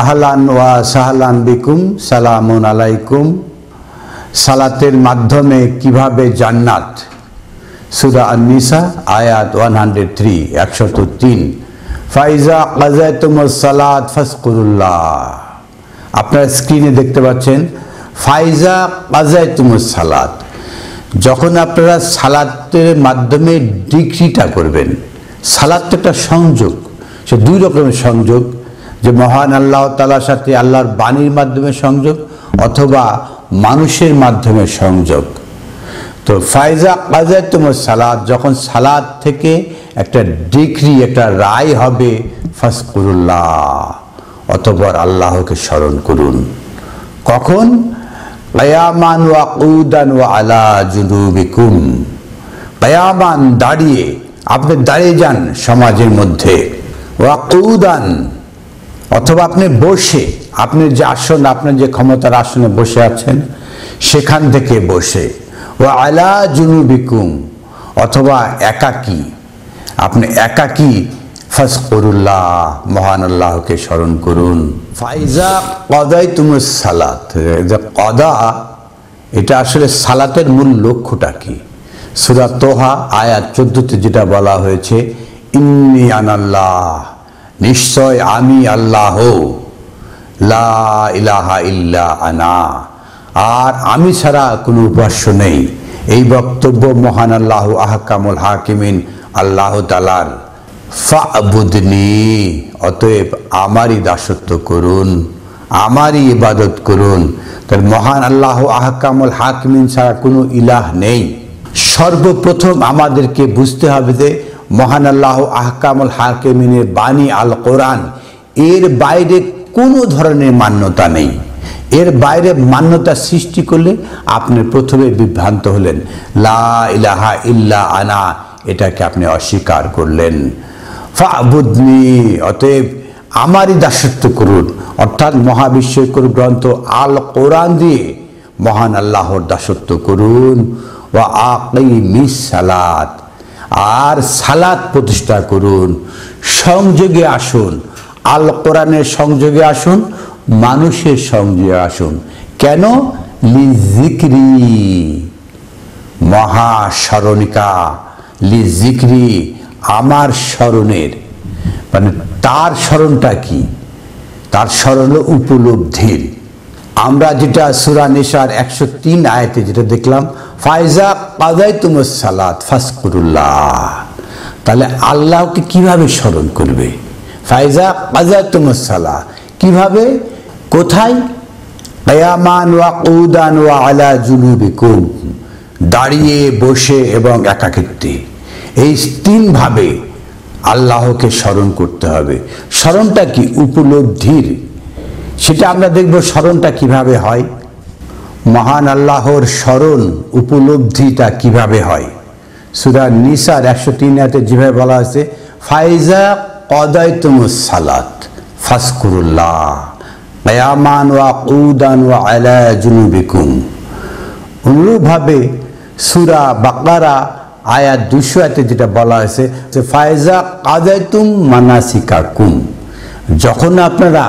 আহলান ওয়া সাহলান বিকুম, সালামুন আলাইকুম। সালাতের মাধ্যমে কিভাবে জান্নাত, সূরা আন-নিসা আয়াত 103 103। ফাইজা কাযাতুমুস সালাত ফাযকুরুল্লাহ। আপনারা স্ক্রিনে দেখতে পাচ্ছেন ফাইজা কাযাতুমুস সালাত। যখন আপনারা সালাতের মাধ্যমে ডিক্রিটা করবেন, সালাত একটা সংযোগ, সে দুই রকমের সংযোগ, যে মহান আল্লাহ তাআলার সাথে আল্লাহর বাণীর মাধ্যমে সংযোগ অথবা মানুষের মাধ্যমে সংযোগ। তো ফাইজা কাযাতুমুস সালাত, যখন সালাত থেকে একটা ডিক্রি, একটা রায় হবে, ফাযকুরুল্লাহ, অতঃপর আল্লাহকে স্মরণ করুন। কখন? কিয়ামান ওয়া কুদান ওয়া আলা জুনুবিকুম। কিয়ামান, দাঁড়িয়ে, আপনি দাঁড়িয়ে যান সমাজের মধ্যে, ওয়া কুদান, অথবা আপনি বসে, আপনি যে আসন, আপনার যে ক্ষমতার আসনে বসে আছেন সেখান থেকে বসে, ওয়া আলা জুনুবিকুম, অথবা একাকী, আপনি একাকী, ফাযকুরুল্লাহ, মহান আল্লাহকে স্মরণ করুন। ফাইজা কাযাতুমুস সালাত, যে কদা, এটা আসলে সালাতের মূল লক্ষ্যটা কি? সূরা তোহা আয়াত 14তে যেটা বলা হয়েছে, ইন্নী আনাল্লাহ, নিশ্চয় আমি আল্লাহ, লা ইলাহা ইল্লা আনা, আর আমি ছাড়া কোনো উপাস্য নেই। এই বক্তব্য মহান আল্লাহ আহকামুল হাকিমিন আল্লাহ তাআলার। ফা'বুদনি, অতএব আমারই দাসত্ব করুন, আমারই ইবাদত করুন। তার মহান আল্লাহ আহকামুল হাকিমিন ছাড়া কোনো ইলাহ নেই। সর্বপ্রথম আমাদেরকে বুঝতে হবে যে মহান আল্লাহ আহকামুল হাকিমিনের বাণী আল কোরআন, এর বাইরে কোনো ধরনের মান্যতা নেই। এর বাইরে মান্যতা সৃষ্টি করলে আপনি প্রথমে বিভ্রান্ত হলেন। লা ইলাহা ইল্লা আনা, এটাকে আপনি অস্বীকার করলেন। ফা'বুদনি, অতএব আমারই দাসত্ব করুন, অর্থাৎ মহাবিশ্বকর গ্রন্থ আল কোরআন দিয়ে মহান আল্লাহর দাসত্ব করুন। ওয়া আকিমিস সালাত, আর সালাত প্রতিষ্ঠা করুন। সংযোগে আসুন, আল কোরআনের সংযোগে আসুন, মানুষের সংযোগে আসুন। কেন? লিজিক্রি, মহাস্মরণিকা, লিজিক্রি, আমার স্মরণের, মানে তার স্মরণটা কি? তার স্মরণ উপলব্ধির। আমরা যেটা সূরা নিসার 103 আয়াতে যেটা দেখলাম, ফাইজা কাযাতুমুস সালাত ফাযকুরুল্লাহ, তাহলে আল্লাহকে কিভাবে স্মরণ করবে? ফাইজা কাযাতুমুস সালাত, কিভাবে, কোথায়? কিয়ামান ওয়া কুদান ওয়া আলা জুনুবিকুম, দাঁড়িয়ে, বসে এবং একাকিত্বে। এই তিনভাবে আল্লাহকে স্মরণ করতে হবে। স্মরণটা কি? উপলব্ধির। সেটা আমরা দেখব স্মরণটা কিভাবে হয়। মহান আল্লাহর স্মরণ, উপলব্ধিটা কিভাবে হয়। সূরা নিসার 103 আয়াতে যেভাবে বলা হয়েছে, ফাইজা কাযাতুমুস সালাত ফাযকুরুল্লাহ কিয়ামান ওয়া কুদান ওয়া আলা জুনুবিকুম। অনুরূপভাবে সূরা বাকারা আয়াত 200 আয়াতে যেটা বলা হয়েছে, যে ফাইজা কাযাতুম মানাসিকাকুম, যখন আপনারা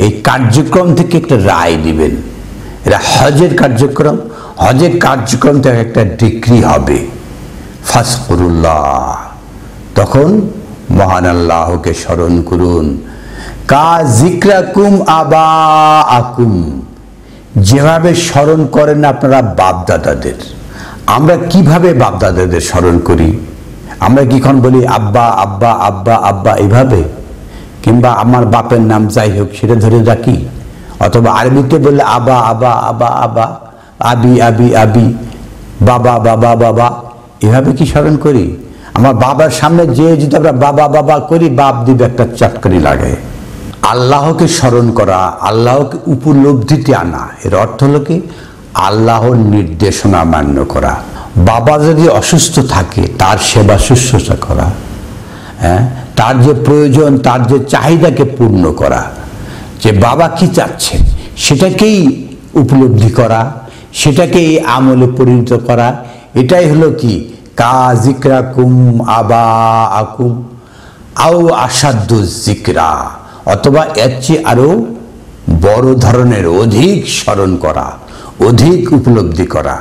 এই কার্যক্রম থেকে একটা রায় দিবেন, এটা হজের কার্যক্রম, হজের কার্যক্রম থেকে একটা ডিক্রি হবে, ফাযকুরুল্লাহ, তখন মহান আল্লাহকে স্মরণ করুন। কা যিকরাকুম আবাআকুম, যেভাবে স্মরণ করেন আপনারা বাপদাদাদের। আমরা কিভাবে বাপদাদাদের স্মরণ করি? আমরা কিখন বলি আব্বা আব্বা আব্বা আব্বা, এইভাবে? কিংবা আমার বাপের নাম যাই হোক সেটা ধরে রাখি? অথবা আরবিতে বললে আবা আবা আবা আবা, আবি আবি আবি, বাবা বাবা বাবা, এভাবে কি স্মরণ করি? আমার বাবার সামনে যে যদি আমরা বাবা বাবা করি, বাপ দিবে একটা চটকারি লাগে। আল্লাহকে স্মরণ করা, আল্লাহকে উপলব্ধিতে আনা, এর অর্থ হলো কি? আল্লাহর নির্দেশনা মান্য করা। বাবা যদি অসুস্থ থাকে তার সেবা শুশ্রূষা করা, হ্যাঁ, তার যে প্রয়োজন, তার যে চাহিদাকে পূর্ণ করা, যে বাবা কি চাচ্ছেন সেটাকেই উপলব্ধি করা, সেটাকেই আমলে পরিণত করা। এটাই হলো কি? কা যিকরাকুম আবাআকুম আও আসাদ্দু যিকরা, অথবা এর চেয়ে আরো বড় ধরনের অধিক স্মরণ করা, অধিক উপলব্ধি করা।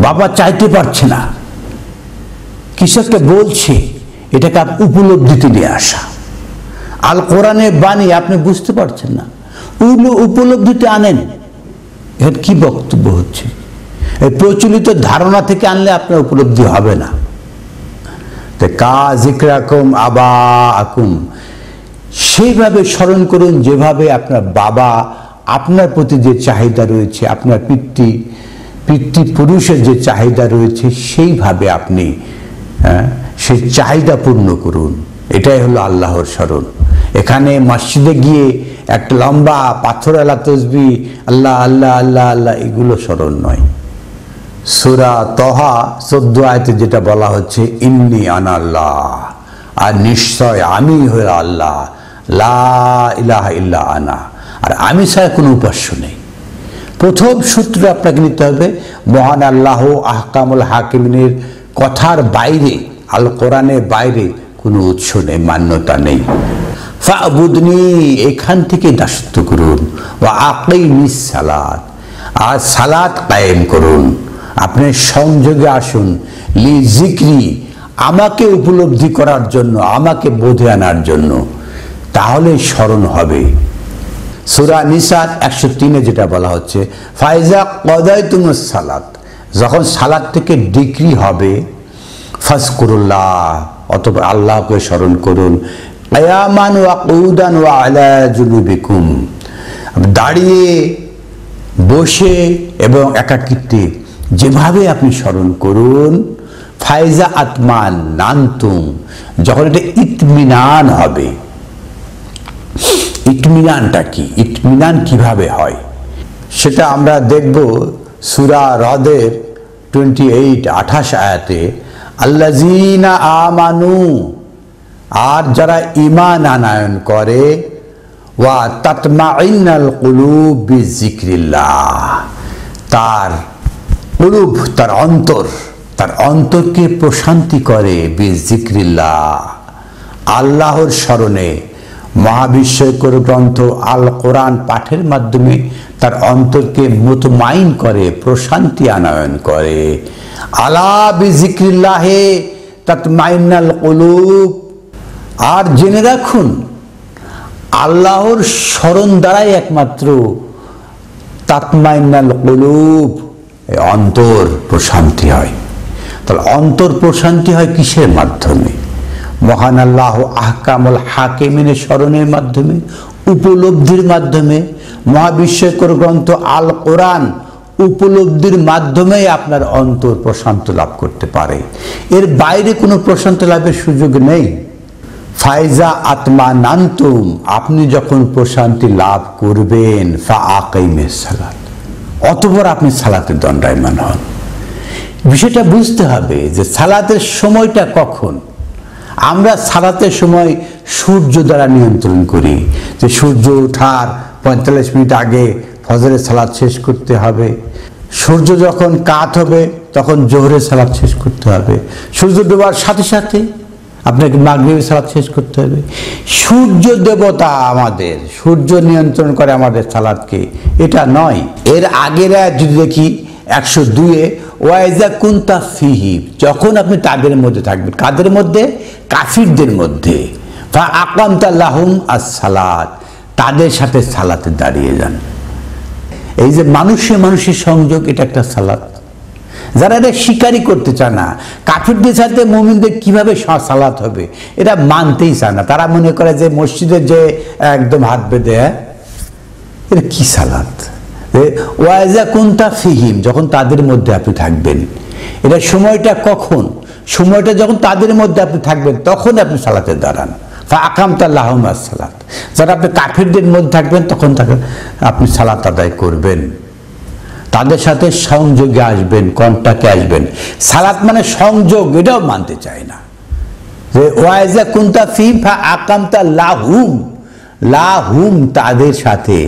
বাবা চাইতে পারছে না, কিছু একটা বলছে, এটাকে উপলব্ধিতে নিয়ে আসা। আল কোরআনের বাণী আপনি বুঝতে পারছেন না, উপলব্ধিতে আনেন। এর কি বক্তব্য হচ্ছে? এই প্রচলিত ধারণা থেকে আনলে আপনার উপলব্ধি হবে না। কা যিকরাকুম আবা আকুম, সেইভাবে স্মরণ করুন যেভাবে আপনার বাবা, আপনার প্রতি যে চাহিদা রয়েছে, আপনার পিতৃপুরুষের যে চাহিদা রয়েছে, সেইভাবে আপনি সেই চাহিদা পূর্ণ করুন। এটাই হলো আল্লাহর স্মরণ। এখানে মসজিদে গিয়ে একটা লম্বা পাথরওয়ালা তসবিহ আল্লাহ আল্লাহ আল্লাহ আল্লাহ এগুলো স্মরণ নয়। সূরা তহা 14 আয়াতে যেটা বলা হচ্ছে, ইন্নী আনা আল্লাহ, আর নিশ্চয় আমি হলো আল্লাহ, লা ইলাহা ইল্লা আনা, আর আমি ছাড়া কোনো উপাস্য নেই। প্রথম সূত্র আপনাকে নিতে হবে, মহান আল্লাহ আহকামুল হাকিমিনের কথার বাইরে, আল কোরআনের বাইরে কোনো উৎস নেই, মান্যতা নেই। ফাবুদনি, এখান থেকে দাসত্ব করুন। ওয়া আকিমিস সালাত, আর সালাত কায়েম করুন। আপনি সংযোগে আসুন, লি জিক্রি, আমাকে উপলব্ধি করার জন্য, আমাকে বোধে আনার জন্য, তাহলে স্মরণ হবে। সূরা নিসা 103-এ যেটা বলা হচ্ছে, ফাইজা কদায়তুমুস সালাত, যখন সালাত থেকে ডিক্রি হবে, ফাজকুরুল্লাহ, অতঃপর আল্লাহকে স্মরণ করুন। কিয়ামান ওয়া কুউদান ওয়া আলা জুনুবিকুম, দাঁড়িয়ে, বসে এবং একাকিত্বে যেভাবে আপনি স্মরণ করুন। ফাইজা আতমান নান্তুম, যখন এটা ইতমিনান হবে। ইতমিনানটা কি? ইতমিনান কিভাবে হয় সেটা আমরা দেখব সূরা রদের 28 আয়াতে, আল্লাযীনা আমানু, আর যারা ঈমান আনয়ন করে, ওয়া তাতমাইন্নাল কুলুব বিযিকরিল্লাহ, তার কুলুব, তার অন্তরকে প্রশান্তি করে, বিযিকরিল্লাহ, আল্লাহর স্মরণে। মহাবিস্ময়কর গ্রন্থ আল কোরআন পাঠের মাধ্যমে তার অন্তরকে মুতমাইন করে, প্রশান্তি আনয়ন করে। আলা বিযিকরিল্লাহে তাতমাইন্নাল কুলুব, আর জেনে রাখুন আল্লাহর স্মরণ দ্বারাই একমাত্র তাতমাইন্নাল কুলুব, অন্তর প্রশান্তি হয়। তাহলে অন্তর প্রশান্তি হয় কিসের মাধ্যমে? মহান আল্লাহ আহকামুল হাকিমিনের স্মরণের মাধ্যমে, উপলব্ধির মাধ্যমে। মহাবিস্ময়কর গ্রন্থ আল কোরআন উপলব্ধির মাধ্যমেই আপনার অন্তর প্রশান্ত লাভ করতে পারে। এর বাইরে কোনো প্রশান্ত লাভের সুযোগ নেই। ফাইজা আতমানান্তুম, আপনি যখন প্রশান্তি লাভ করবেন, ফা আকিমিস সালাত, অতঃপর আপনি সালাতের দণ্ডায়মান হন। বিষয়টা বুঝতে হবে যে সালাতের সময়টা কখন। আমরা সালাতের সময় সূর্য দ্বারা নিয়ন্ত্রণ করি, যে সূর্য ওঠার 45 মিনিট আগে ফজরের সালাত শেষ করতে হবে। সূর্য যখন কাত হবে তখন জোহরের সালাত শেষ করতে হবে। সূর্য ডোবার সাথে সাথে আপনাকে মাগরিবের সালাত শেষ করতে হবে। সূর্য দেবতা আমাদের, সূর্য নিয়ন্ত্রণ করে আমাদের সালাতকে, এটা নয়। এর আগের যদি দেখি 102-এ, ওয়াইজা কুনতা ফিহিম, যখন আপনি তাদের মধ্যে থাকবেন। কাদের মধ্যে? কাফিরদের মধ্যে। ফা আকামতা লাহুম আস-সালাত, তাদের সাথে সালাতে দাঁড়িয়ে যান। এই যে মানুষের সংযোগ, এটা একটা সালাত। যারা এটা স্বীকারই করতে চায় না, কাফিরদের সাথে মুমিনদের কিভাবে সালাত হবে এটা মানতেই চায় না। তারা মনে করে যে মসজিদের যে একদম হাত বেঁধে, এটা কি সালাত? ওয়াইজা কুনতা ফিহিম, যখন তাদের মধ্যে আপনি থাকবেন। এটা সময়টা কখন? সময়টা যখন তাদের মধ্যে আপনি থাকবেন তখন আপনি সালাতে দাঁড়ান। ফা আকামতা লাহুম আস-সালাত, যারা আপনি কাফিরদের মধ্যে থাকবেন তখন আপনি সালাত আদায় করবেন, তাদের সাথে সংযোগে আসবেন, কন্টাক্টে আসবেন। সালাত মানে সংযোগ, এটাও মানতে চায় না। যে ওয়াইজা কুনতা ফিহিম ফা আকামতা লাহুম, লাহুম তাদের সাথে,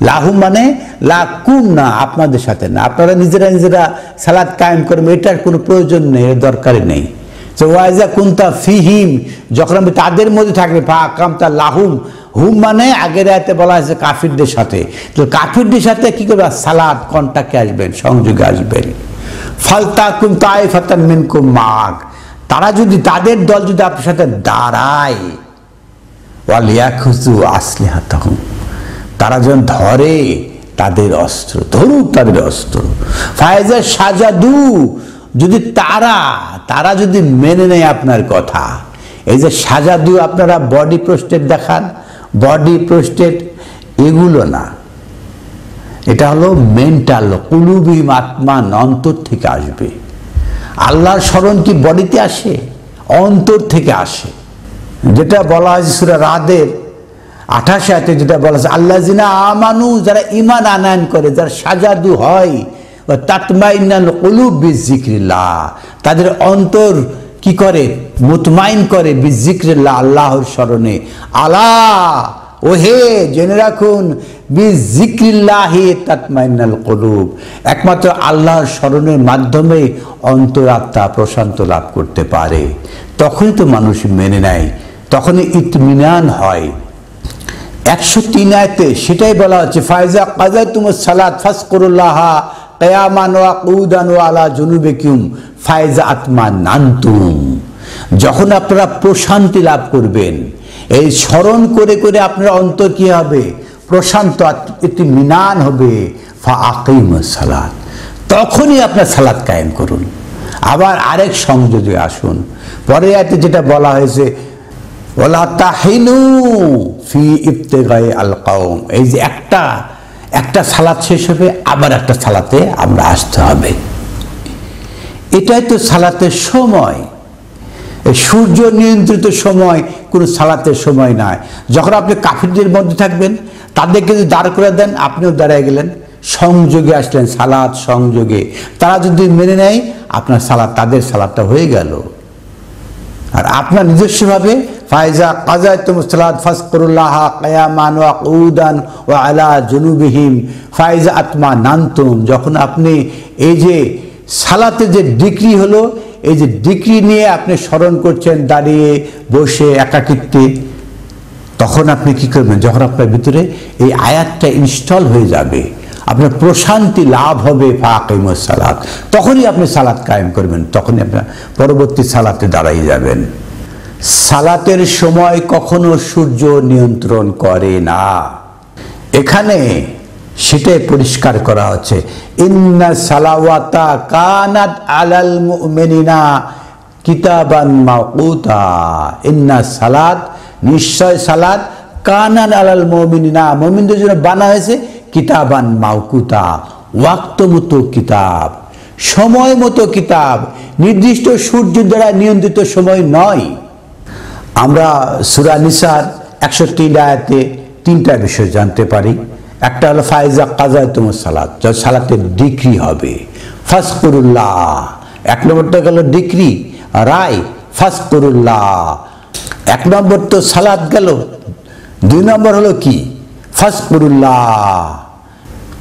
লাহুম মানে লাকুম না, আপনাদের সাথে না। আপনারা নিজেরা সালাত কায়েম করবেন, এটার কোনো প্রয়োজন নেই, এর দরকারই নেই। যে ওয়াইজা কুনতা ফিহিম, যখন আপনি তাদের মধ্যে থাকবে, ফা আকামতা লাহুম, হুম মানে আগের আয়াতে বলা হয়েছে কাফিরদের সাথে, তো কাফিরদের সাথে কি করবে? সালাত কন্টাক্টে আসবেন, সংযোগে আসবেন। ফালতাকুম তাইফাতাম মিনকুম মাক, তারা যদি, তাদের দল যদি আপনার সাথে দাঁড়ায়, ওয়ালিয়াখুযু আসলিহাতাহুম, তারা যেন ধরে তাদের অস্ত্র, ধরুক তাদের অস্ত্র। ফায়জা সাজাদু, যদি তারা যদি মেনে নেয় আপনার কথা। এই যে সাজাদু আপনারা বডি প্রস্টেট দেখান, বডি প্রস্টেট এগুলো না, এটা হলো মেন্টাল, কুলুবিহিম, আত্মা অন্তর থেকে আসবে। আল্লাহর স্মরণ কি বডিতে আসে? অন্তর থেকে আসে। যেটা বলা হয়েছে সূরা রাদের 28 আয়াতে, যেটা বলা হয়েছে আল্লাযিনা আমানু, যারা ঈমান আনয়ন করে, যারা সাজাদু হয়, ওয়া তাতমাইন্নাল কুলুব বিযিকরিল্লাহ, তাদের অন্তর কি করে? মুতমাইন করে বিযিকরিল্লাহ, আল্লাহর স্মরণে। আলা, ওহে জেনে রাখুন, বিযিকরিল্লাহি তাতমাইন্নাল কুলুব, একমাত্র আল্লাহর স্মরণের মাধ্যমে অন্তরাত্মা প্রশান্ত লাভ করতে পারে। তখনই তো মানুষ মেনে নেয়, তখনই ইতমিনান হয়। 103 আয়াতে সেটাই বলা হচ্ছে, ফাইজা কাযাতুমুস সালাত ফাযকুরুল্লাহা কিয়ামান ওয়া কুউদান ওয়া আলা জুনুবিকুম ফাইজা আতমানান্তুম, যখন আপনারা প্রশান্তি লাভ করবেন, এই স্মরণ করে করে আপনার অন্তর কি হবে? প্রশান্ত, ইতমিনান হবে। ফাআকিমুস সালাত, তখনই আপনার সালাত কায়েম করুন। আবার আরেক সংযোগে আসুন, পরে আয়াতে যেটা বলা হয়েছে, ওয়ালা তাহিনু ফি ইবতিগাই আল কওম, এই যে একটা সালাত শেষ হবে, আবার একটা সালাতে আমরা আসতে হবে। এটাই তো সালাতের সময়। সূর্য নিয়ন্ত্রিত সময় কোনো সালাতের সময় নয়। যখন আপনি কাফিরদের মধ্যে থাকবেন, তাদেরকে যদি দাঁড় করে দেন, আপনিও দাঁড়ায় গেলেন, সংযোগে আসলেন, সালাত সংযোগে। তারা যদি মেনে নেয় আপনার সালাত, তাদের সালাতটা হয়ে গেল। আর আপনার নিজস্বভাবে ফাইজা কাযাতুমুস সালাত ফাযকুরুল্লাহা কিয়ামান ওয়া কুউদান ওয়া আলা জুনুবিহিম ফাইজা আতমানান্তুম, যখন আপনি এই যে সালাতে যে ডিগ্রি হলো, এই যে ডিগ্রি নিয়ে আপনি স্মরণ করছেন দাঁড়িয়ে, বসে, একাকিত্বে, তখন আপনি কি করবেন? যখন আপনার ভিতরে এই আয়াতটা ইনস্টল হয়ে যাবে, আপনার প্রশান্তি লাভ হবে। ফাকিমুস সালাত, তখনই আপনি সালাত কায়েম করবেন, তখনই আপনার পরবর্তী সালাতে দাঁড়াই যাবেন। সালাতের সময় কখনো সূর্য নিয়ন্ত্রণ করে না, এখানে সেটাই পরিষ্কার করা হচ্ছে। ইন্না সালাওয়াতা কানাত আলাল মুমিনিনা কিতাবান মাওকুতা, ইন্না সালাত, নিশ্চয় সালাত, কানান আলাল মুমিনিনা, মুমিনদের জন্য বানা হয়েছে, কিতাবান মাওকুতা, ওয়াক্ত মতো কিতাব, সময় মতো কিতাব, নির্দিষ্ট সূর্য দ্বারা নিয়ন্ত্রিত সময় নয়। আমরা সূরা নিসার 61 আয়াতে 3টা বিষয় জানতে পারি। একটা হলো ফাইজা কাযাতুমুস সালাত, যখন সালাতের ডিগ্রি হবে, ফাযকুরুল্লাহ, 1 নম্বরটা গেল ডিগ্রি, রায়, ফাযকুরুল্লাহ, 1 নম্বর তো সালাত গেল। 2 নম্বর হলো কি? ফাযকুরুল্লাহ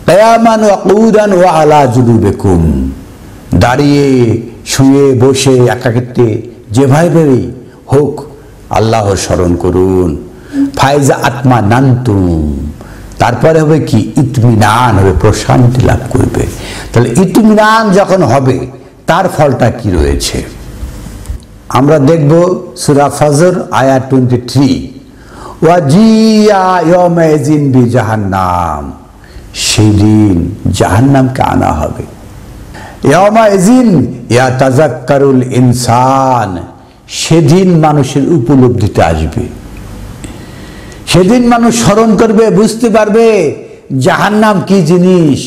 কিয়ামান ওয়া কুউদান ওয়া আলা জুনুবিকুম, দাঁড়িয়ে, শুয়ে, বসে, একাকিত্বে, যেভাবেই হোক আল্লাহর স্মরণ করুন। ফাইজা আতমানান্তুম, তারপরে হবে কি? ইতমিনান হবে, প্রশান্তি লাভ করবে। তাহলে ইতমিনান যখন হবে, তার ফলটা কি রয়েছে আমরা দেখব। সূরা ফজর আয়াত 23, ওয়াজিয়া ইয়াউমাইযিন বিজাহান্নাম, সেদিন জাহান্নামকে আনা হবে। ইয়াউমাইযিন ইয়াতাযাক্কারুল ইনসান, সেদিন মানুষের উপলব্ধিতে আসবে, সেদিন মানুষ স্মরণ করবে, বুঝতে পারবে জাহান্নাম কি জিনিস।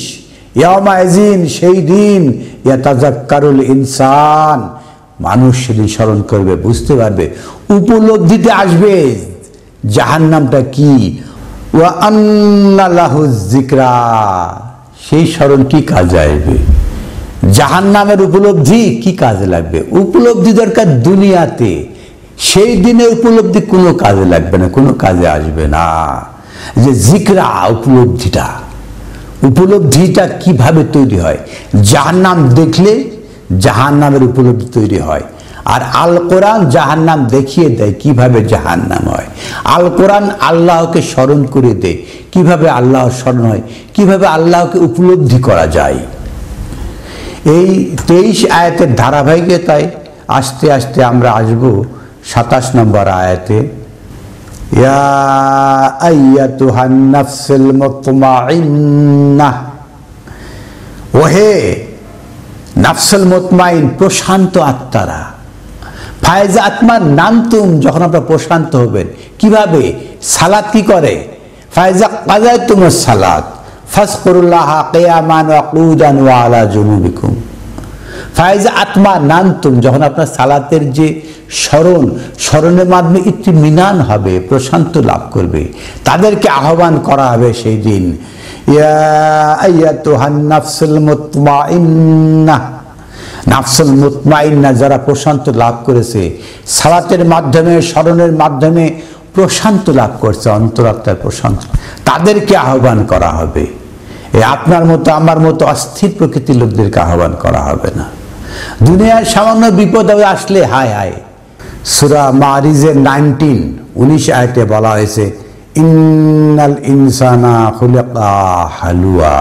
ইয়াউমাইযিন, সেই দিন, ইয়াতাযাক্কারুল ইনসান, মানুষ সেদিন স্মরণ করবে, বুঝতে পারবে, উপলব্ধিতে আসবে জাহান্নামটা কি। ওয়া আন্না লাহুজ যিকরা, সেই স্মরণ কি কাজে আসবে, জাহান্নামের উপলব্ধি কি কাজে লাগবে। উপলব্ধি দরকার দুনিয়াতে, সেই দিনে উপলব্ধি কোনো কাজে লাগবে না, কোনো কাজে আসবে না। যে যিকরা, উপলব্ধিটা কিভাবে তৈরি হয়? জাহান্নাম দেখলে জাহান্নামের উপলব্ধি তৈরি হয়। আর আল কোরআন জাহান্নাম দেখিয়ে দেয় কিভাবে জাহান্নাম হয়। আল কোরআন আল্লাহকে স্মরণ করে দেয় কিভাবে আল্লাহ স্মরণ হয়, কিভাবে আল্লাহকে উপলব্ধি করা যায়। এই 23 আয়াতের ধারাবাহিকতায় আস্তে আস্তে আমরা আসব 27 নম্বর আয়াতে। ইয়া আইয়াতুহান নাফসুল মুতমাইন্নাহ, ওহে নাফসুল মুতমাইন, প্রশান্ত আত্মারা। ফায়জা আত্মার নামতুম, যখন আপনারা প্রশান্ত হবেন কিভাবে? সালাত কি করে? ফায়জা কাযাতুমুস সালাত ফাজকুরুল্লাহ কিয়ামান ওয়া কুউদান ওয়া আলা জুনুবিকুম। ফায়জা আত্মা নামতুম, যখন আপনার সালাতের যে স্মরণের মাধ্যমে ইত্মিনান হবে, প্রশান্ত লাভ করবে, তাদেরকে আহ্বান করা হবে সেই দিন। ইয়া আইয়াতুহান নাফসুল মুতমাইন্নাহ, নাফসুল মুতমাইন্নাহ যারা প্রশান্ত লাভ করেছে, সালাতের মাধ্যমে স্মরণের মাধ্যমে প্রশান্ত লাভ করছে, অন্তরাত্মার প্রশান্ত, তাদেরকে আহ্বান করা হবে। আপনার মতো আমার মতো অস্থির প্রকৃতির লোকদেরকে আহ্বান করা হবে না। দুনিয়ার সামান্য বিপদ আসলে হায় হায়। সূরা মারিজের 19 আয়াতে বলা হয়েছে ইন্নাল ইনসানা খুলিকা হালুয়া।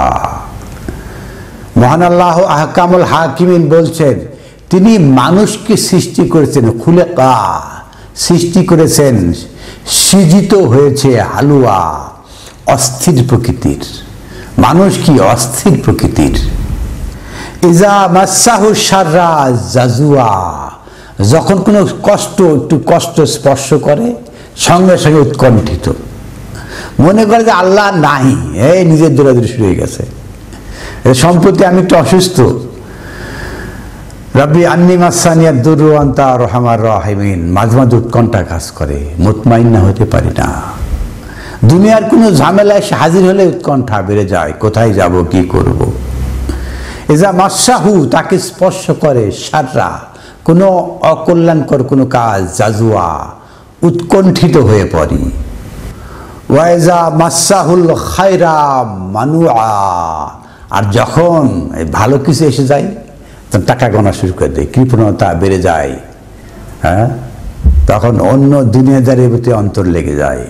মহান আল্লাহ আহকামুল হাকিমিন বলছেন, তিনি মানুষকে সৃষ্টি করেছেন, খুলিকা সৃষ্টি করেছেন, সৃজিত হয়েছে হালুয়া, অস্থির প্রকৃতির। মানুষ কি অস্থির প্রকৃতির। ইজা মাসাহু শাররা জাজুয়া, যখন কোনো একটু কষ্ট স্পর্শ করে সঙ্গে সঙ্গে উৎকণ্ঠিত, মনে করে যে আল্লাহ নাই, এই নিজের দৌড়াদৌড়ি শুরু হয়ে গেছে। সম্প্রতি আমি একটু অসুস্থ, রব্বি আন্নি মাসানিয়া দুরু আনতা আরহামার রাহিমিন, মাঝে মাঝে উৎকণ্ঠা কাজ করে, মুতমাইন্না হতে পারি না। দুনিয়ার কোনো ঝামেলায় এসে হাজির হলে উৎকণ্ঠা বেড়ে যায়, কোথায় যাব, কি করব। এজা মাসাহু, তাকে স্পর্শ করে, শাররা কোনো অকল্যাণকর কোনো কাজ, জাজুয়া উৎকণ্ঠিত হয়ে পড়ি। ওয়াইজা মাসাহুল খায়রা মানুআ, আর যখন ভালো কিছু এসে যায় তখন টাকা গোনা শুরু করে দেয়, কৃপণতা বেড়ে যায়। হ্যাঁ, তখন অন্য দুনিয়াদারের প্রতি অন্তর লেগে যায়।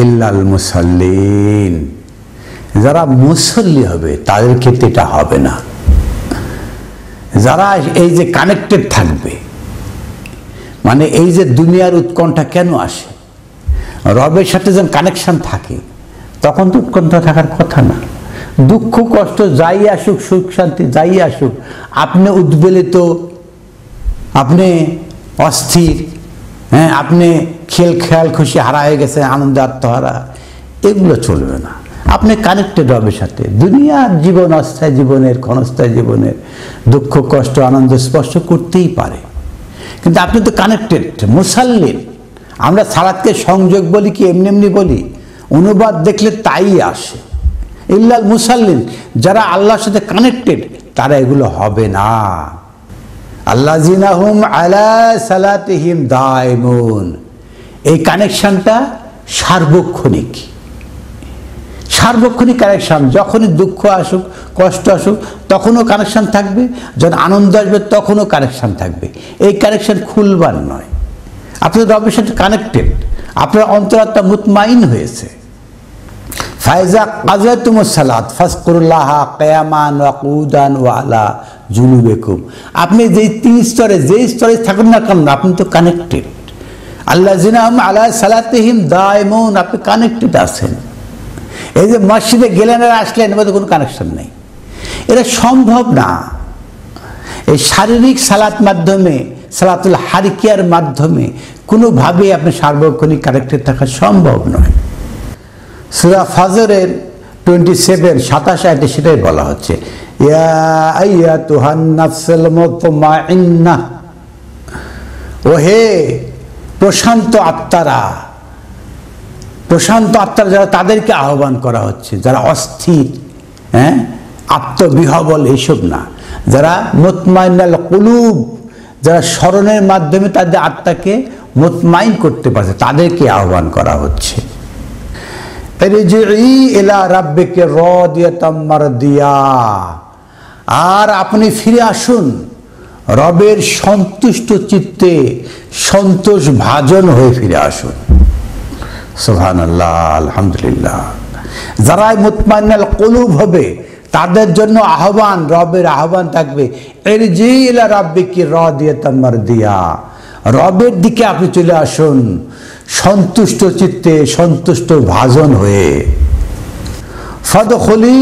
ইল্লাল মুসাল্লিন, যারা মুসল্লি হবে তাদের ক্ষেত্রে এটা হবে না। যারা এই যে কানেক্টেড থাকবে, মানে এই যে দুনিয়ার উৎকণ্ঠা কেন আসে, রবের সাথে যখন কানেকশন থাকে তখন তো উৎকণ্ঠা থাকার কথা না। দুঃখ কষ্ট যাই আসুক, সুখ শান্তি যাই আসুক, আপনি উদ্বেলিত, আপনি অস্থির, হ্যাঁ, আপনি খেয়াল খুশি হারা হয়ে গেছে, আনন্দ আত্মহারা, এগুলো চলবে না। আপনি কানেক্টেড রবের সাথে। দুনিয়ার জীবন অস্থায়ী জীবনের, ক্ষণস্থায়ী জীবনের দুঃখ কষ্ট আনন্দ স্পর্শ করতেই পারে, কিন্তু আপনি তো কানেক্টেড, মুসাল্লিন। আমরা সালাতকে সংযোগ বলি কি এমনি এমনি বলি, অনুবাদ দেখলে তাই আসে। ইল্লাল মুসাল্লিন, যারা আল্লাহর সাথে কানেক্টেড তারা এগুলো হবে না। আল্লাযিনা হুম আলা সালাতিহিম দাইমুন, এই কানেকশনটা সার্বক্ষণিক, সার্বক্ষণিক কানেকশন। যখনই দুঃখ আসুক, কষ্ট আসুক, তখনও কানেকশন থাকবে, যখন আনন্দ আসবে তখনও কানেকশন থাকবে। এই কানেকশন খুলবার নয়। আপনি রবের সাথে কানেক্টেড, আপনার অন্তরাত্মা মুতমাইন হয়েছে। ফায়জা কাযাতুমুস সালাত ফাজকুরুল্লাহ কিয়ামান ওয়া কুউদান ওয়া আলা জুনুবিকুম, আপনি যেই তিন স্তরে যেই স্তরে থাকুন না কেন, আপনি তো কানেক্টেড। আল্লাযিনা হুম আলা সালাতিহিম দাইমুন, আপনি কানেক্টেড আছেন। এই যে মসজিদে গেলেন আর আসলেন, এর মধ্যে কোনো কানেকশন নেই, এটা সম্ভব না। এই শারীরিক সালাত মাধ্যমে, সালাতুল হারিকিয়ার মাধ্যমে কোনোভাবেই আপনি সার্বক্ষণিক কানেক্টেড থাকা সম্ভব নয়। সূরা ফজরের 27 আয়াতে সেটাই বলা হচ্ছে, ইয়া আইয়াতুহান নাফসুল মুতমাইন্নাহ, ওহে প্রশান্ত আত্মারা, প্রশান্ত আত্মারা যারা, তাদেরকে আহ্বান করা হচ্ছে। যারা অস্থির, হ্যাঁ, আত্মবিহবল, এইসব না, যারা মুতমাইন্নাল কুলুব, যারা স্মরণের মাধ্যমে তাদের আত্মাকে মুতমাইন করতে পারছে, তাদেরকে আহ্বান করা হচ্ছে। ইরজিই ইলা রাব্বিকা রাদিয়াতাম মারদিয়া, আর আপনি ফিরে আসুন রবের সন্তুষ্ট চিত্তে সন্তোষ ভাজন হয়ে ফিরে আসুন। সুবহানাল্লাহ, আলহামদুলিল্লাহ। যারাই মুতমাইন্নাল কুলুব হবে তাদের জন্য আহ্বান, রবের আহ্বান থাকবে, ইরজি ইলা রাব্বিকি রাদিয়াতাম মারদিয়া, রবের দিকে আপনি চলে আসুন সন্তুষ্ট চিত্তে সন্তুষ্ট ভাজন হয়ে। ফাদখুলি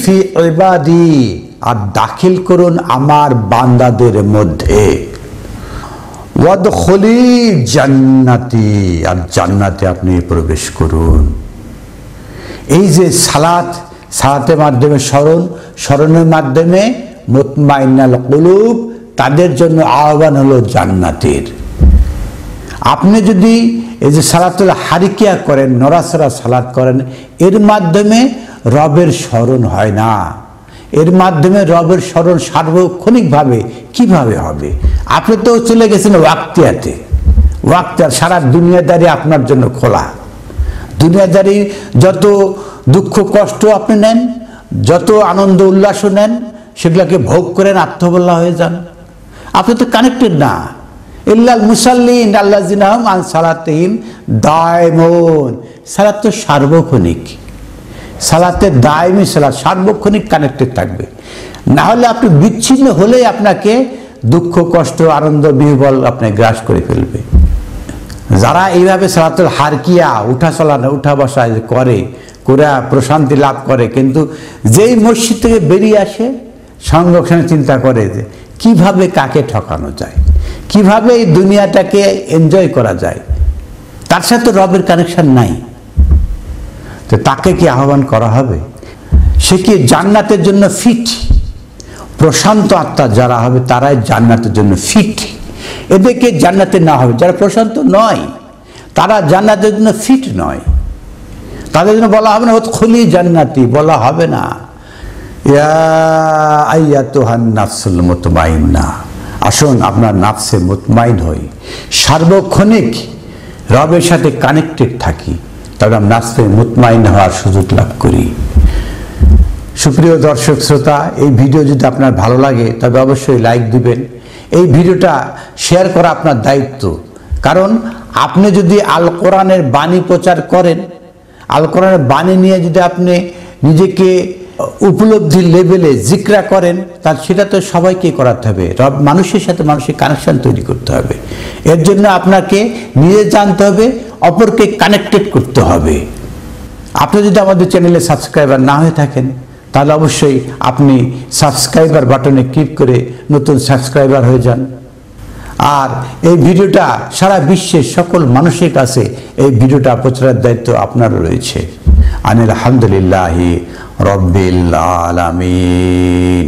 ফি ইবাদি, আর দাখিল করুন আমার বান্দাদের মধ্যে। ওয়াদখুলি জান্নাতি, আর জান্নাতে আপনি প্রবেশ করুন। এই যে সালাতের মাধ্যমে স্মরণের মাধ্যমে মুতমাইন্নাল কুলুব, তাদের জন্য আহ্বান হলো জান্নাতের। আপনি যদি এই যে সালাতুল হারিকিয়া করেন, নড়াচড়া সালাত করেন, এর মাধ্যমে রবের স্মরণ হয় না। এর মাধ্যমে রবের স্মরণ সার্বক্ষণিকভাবে কিভাবে হবে? আপনি তো চলে গেছেন ওয়াক্তিয়াতে, ওয়াক্তিয়ার সারা দুনিয়াদারি আপনার জন্য খোলা। দুনিয়াদারি যত দুঃখ কষ্ট আপনি নেন, যত আনন্দ উল্লাসও নেন, সেগুলোকে ভোগ করেন, আত্মবল্লা হয়ে যান। আপনি তো কানেক্টেড না। ইল্লাল মুসাল্লিন আল্লাযিনা হুম আন সালাতিহিম দায়মুন, সালাত তো সার্বক্ষণিক, সালাতে দায়মি সালাত সার্বক্ষণিক কানেক্টেড থাকবে। না হলে আপনি বিচ্ছিন্ন হলেই আপনাকে দুঃখ কষ্ট আনন্দ বিহ্বল আপনি গ্রাস করে ফেলবে। যারা এইভাবে সালাতুল হারকিয়া উঠা চলা উঠা বসা করে প্রশান্তি লাভ করে, কিন্তু যেই মসজিদ থেকে বেরিয়ে আসে সংরক্ষণে চিন্তা করে যে কিভাবে কাকে ঠকানো যায়, কিভাবে এই দুনিয়াটাকে এনজয় করা যায়, তার সাথে রবের কানেকশন নাই। তো তাকে কি আহ্বান করা হবে? সে কি জান্নাতের জন্য ফিট? প্রশান্ত আত্মা যারা হবে তারাই জান্নাতের জন্য ফিট। এদেরকে জান্নাতে না হবে যারা প্রশান্ত নয়, তারা জান্নাতের জন্য ফিট নয়। তাদের জন্য বলা হবে না উদখুলি জান্নাতি, বলা হবে না ইয়া আইয়াতুহান নাফসুল মুতমাইন্না। আসুন আপনার নাফসে মুতমাইন হই, সার্বক্ষণিক রবের সাথে কানেক্টেড থাকি, তবে আমরা নাফসে মুতমাইন হওয়ার সুযোগ লাভ করি। সুপ্রিয় দর্শক শ্রোতা, এই ভিডিও যদি আপনার ভালো লাগে তবে অবশ্যই লাইক দিবেন। এই ভিডিওটা শেয়ার করা আপনার দায়িত্ব, কারণ আপনি যদি আল কোরআনের বাণী প্রচার করেন, আল কোরআনের বাণী নিয়ে যদি আপনি নিজেকে উপলব্ধির লেভেলে জিকরা করেন, তার সেটা তো সবাইকে করাতে হবে। মানুষের সাথে মানুষের কানেকশন তৈরি করতে হবে। এর জন্য আপনাকে নিজে জানতে হবে, অপরকে কানেক্টেড করতে হবে। আপনি যদি আমাদের চ্যানেলে সাবস্ক্রাইবার না হয়ে থাকেন তাহলে অবশ্যই আপনি সাবস্ক্রাইবার বাটনে ক্লিক করে নতুন সাবস্ক্রাইবার হয়ে যান। আর এই ভিডিওটা সারা বিশ্বের সকল মানুষের কাছে এই ভিডিওটা প্রচারের দায়িত্ব আপনার রয়েছে। আলহামদুলিল্লাহি রব্বিল আলামিন।